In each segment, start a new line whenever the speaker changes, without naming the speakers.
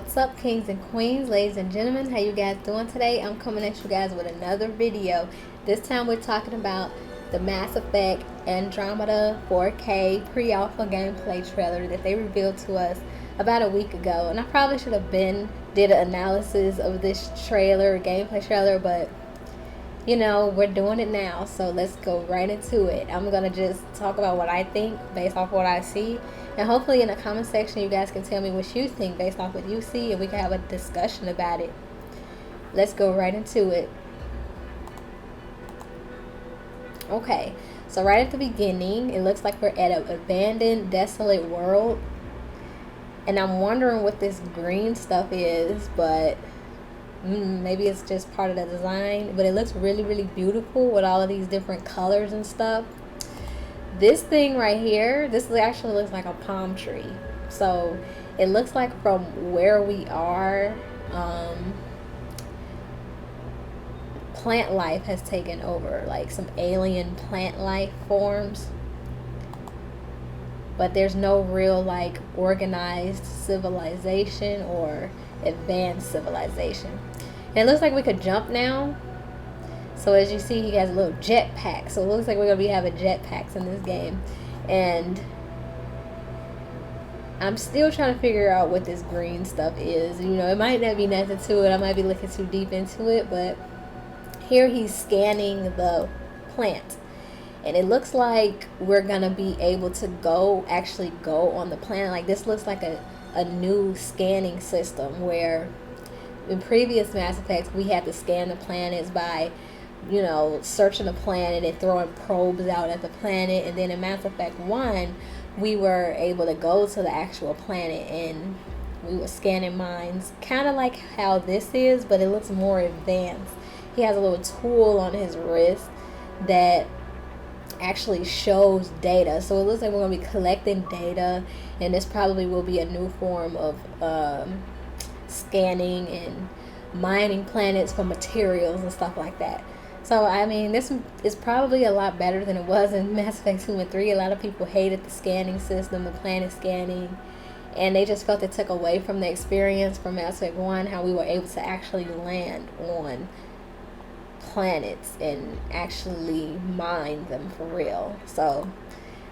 What's up, kings and queens, ladies and gentlemen? How you guys doing today? I'm coming at you guys with another video. This time we're talking about the Mass Effect Andromeda 4K pre-alpha gameplay trailer that they revealed to us about a week ago. And I probably should have did an analysis of this gameplay trailer, but you know, we're doing it now, so let's go right into it. I'm gonna just talk about what I think based off what I see, and hopefully in the comment section you guys can tell me what you think based off what you see, and we can have a discussion about it. Let's go right into it. Okay, so right at the beginning it looks like we're at an abandoned, desolate world, and I'm wondering what this green stuff is, but maybe it's just part of the design, but it looks really beautiful with all of these different colors and stuff. This thing right here, this actually looks like a palm tree. So it looks like from where we are, plant life has taken over, like some alien plant life forms, but there's no real like organized civilization or advanced civilization. And it looks like we could jump now. So as you see, he has a little jetpack. So it looks like we're going to be having jetpacks in this game. And I'm still trying to figure out what this green stuff is. You know, it might not be nothing to it. I might be looking too deep into it. But here he's scanning the plant. And it looks like we're going to be able to actually go on the planet. Like this looks like a new scanning system, where in previous Mass Effects we had to scan the planets by, you know, searching the planet and throwing probes out at the planet. And then in Mass Effect 1 we were able to go to the actual planet and we were scanning mines, kind of like how this is, but it looks more advanced. He has a little tool on his wrist that actually shows data, so it looks like we're going to be collecting data, and this probably will be a new form of scanning and mining planets for materials and stuff like that. So I mean, this is probably a lot better than it was in Mass Effect 2 and 3. A lot of people hated the scanning system, the planet scanning, and they just felt it took away from the experience from Mass Effect 1, how we were able to actually land on planets and actually mine them for real. So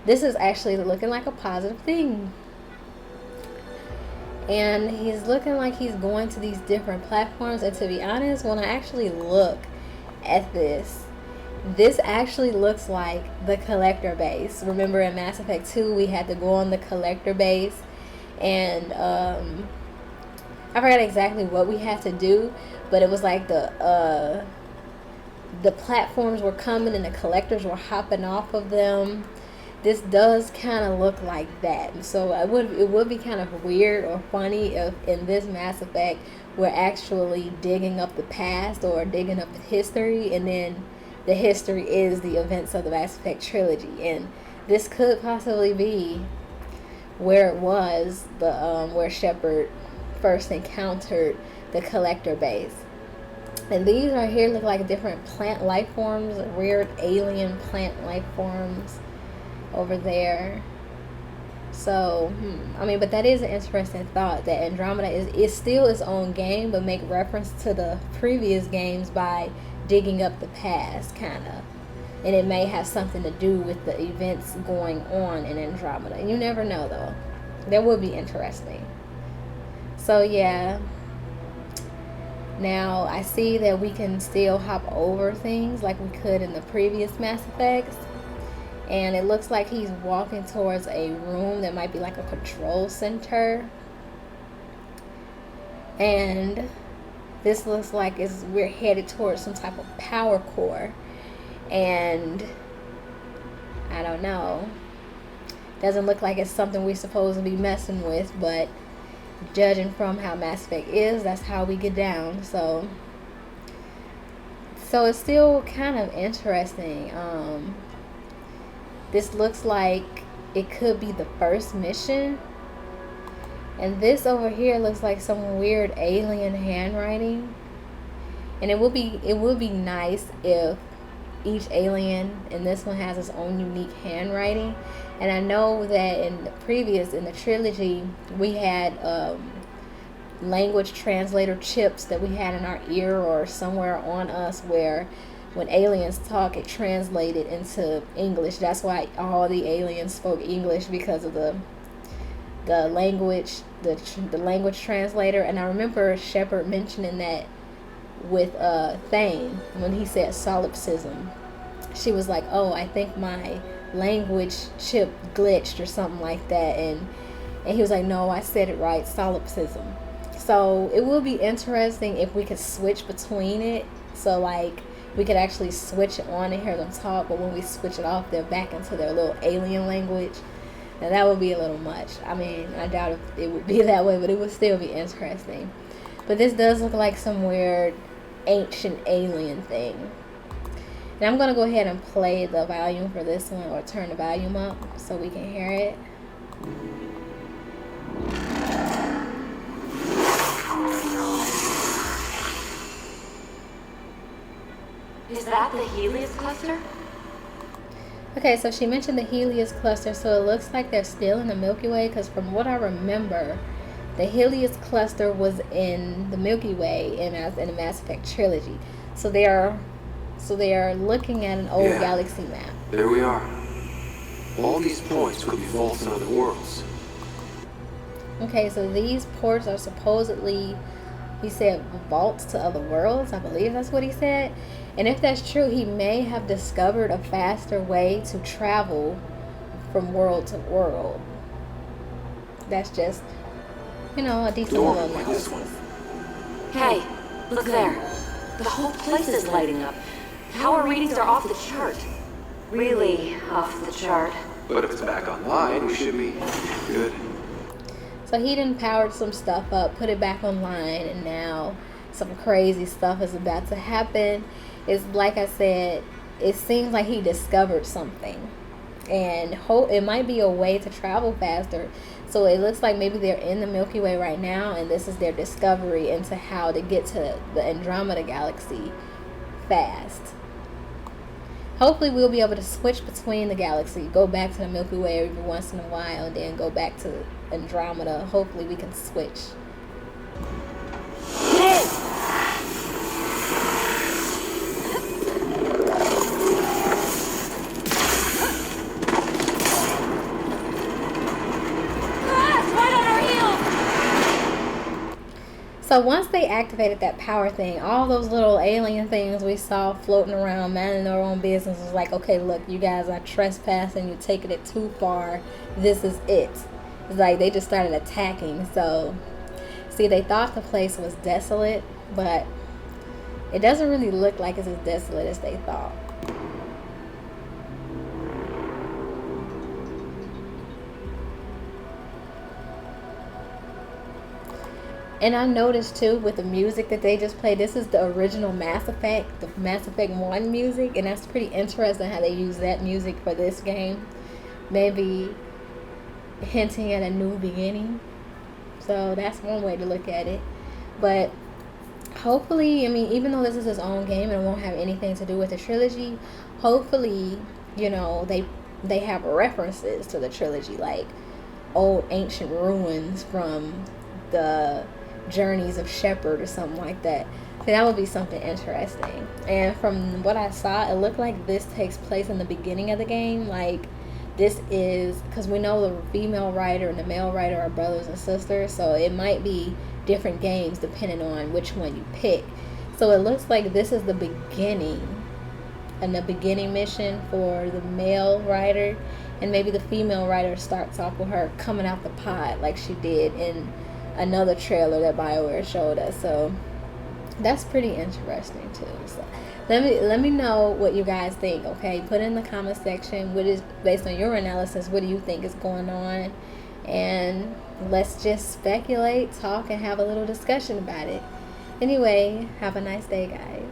this is actually looking like a positive thing, and he's looking like he's going to these different platforms. And to be honest, when I actually look at this actually looks like the collector base. Remember in Mass Effect 2 we had to go on the collector base, and I forgot exactly what we had to do, but it was like the platforms were coming and the collectors were hopping off of them. This does kind of look like that. So it would be kind of weird or funny if in this Mass Effect we're actually digging up the past or digging up the history, and then the history is the events of the Mass Effect trilogy. And this could possibly be where it was where Shepard first encountered the collector base. And these right here look like different plant life forms, weird alien plant life forms over there. So, I mean, but that is an interesting thought, that Andromeda is still its own game, but make reference to the previous games by digging up the past, kind of. And it may have something to do with the events going on in Andromeda. You never know, though. That would be interesting. So, yeah. Now, I see that we can still hop over things like we could in the previous Mass Effects. And it looks like he's walking towards a room that might be like a control center. And this looks like we're headed towards some type of power core. And I don't know. Doesn't look like it's something we're supposed to be messing with, but judging from how Mass Effect is, that's how we get down. So it's still kind of interesting. This looks like it could be the first mission, and this over here looks like some weird alien handwriting. And it would be nice if each alien in this one has its own unique handwriting. And I know that in the trilogy we had language translator chips that we had in our ear or somewhere on us, where when aliens talk, it translated into English. That's why all the aliens spoke English, because of the language, the language translator. And I remember Shepard mentioning that with Thane when he said solipsism. She was like, "Oh, I think my language chip glitched or something like that," and he was like, "No, I said it right, solipsism." So it will be interesting if we could switch between it. So like we could actually switch it on and hear them talk, but when we switch it off, they're back into their little alien language. And that would be a little much. I mean, I doubt if it would be that way, but it would still be interesting. But this does look like some weird ancient alien thing. And I'm going to go ahead and play the volume for this one, or turn the volume up so we can hear it.
Is that the Helios cluster?
Okay, so she mentioned the Helios cluster, so it looks like they're still in the Milky Way, because from what I remember, the Helios cluster was in the Milky Way in the Mass Effect trilogy. So they are looking at an old galaxy map.
There we are. All these points could be vaults in other worlds.
Okay, so these ports are supposedly, he said, vaults to other worlds. I believe that's what he said. And if that's true, he may have discovered a faster way to travel from world to world. That's just, a decent little analysis.
Hey, look there. The whole place is lighting up. Power readings are off the chart. Really off the chart.
But if it's back online, we should be good.
So he done powered some stuff up, put it back online, and now some crazy stuff is about to happen. It's like I said, it seems like he discovered something, and it might be a way to travel faster. So it looks like maybe they're in the Milky Way right now, and this is their discovery into how to get to the Andromeda galaxy fast. Hopefully we'll be able to switch between the galaxy, go back to the Milky Way every once in a while, and then go back to Andromeda. Hopefully we can switch. So once they activated that power thing, all those little alien things we saw floating around, minding their own business, was like, okay, look, you guys are trespassing, you're taking it too far, this is it. It's like they just started attacking. So, see, they thought the place was desolate, but it doesn't really look like it's as desolate as they thought. And I noticed too with the music that they just played, this is the original Mass Effect, the Mass Effect 1 music, and that's pretty interesting how they use that music for this game. Maybe hinting at a new beginning. So that's one way to look at it. But hopefully, I mean, even though this is his own game and it won't have anything to do with the trilogy, hopefully, they have references to the trilogy, like old ancient ruins from the Journeys of Shepard or something like that. So that would be something interesting. And from what I saw, it looked like this takes place in the beginning of the game. Like, this is, because we know the female writer and the male writer are brothers and sisters, so it might be different games depending on which one you pick. So it looks like this is the beginning, and the beginning mission for the male writer, and maybe the female writer starts off with her coming out the pod like she did in another trailer that BioWare showed us. So that's pretty interesting too. So let me know what you guys think. Okay, put in the comment section what is, based on your analysis, what do you think is going on, and let's just speculate, talk, and have a little discussion about it. Anyway, have a nice day, guys.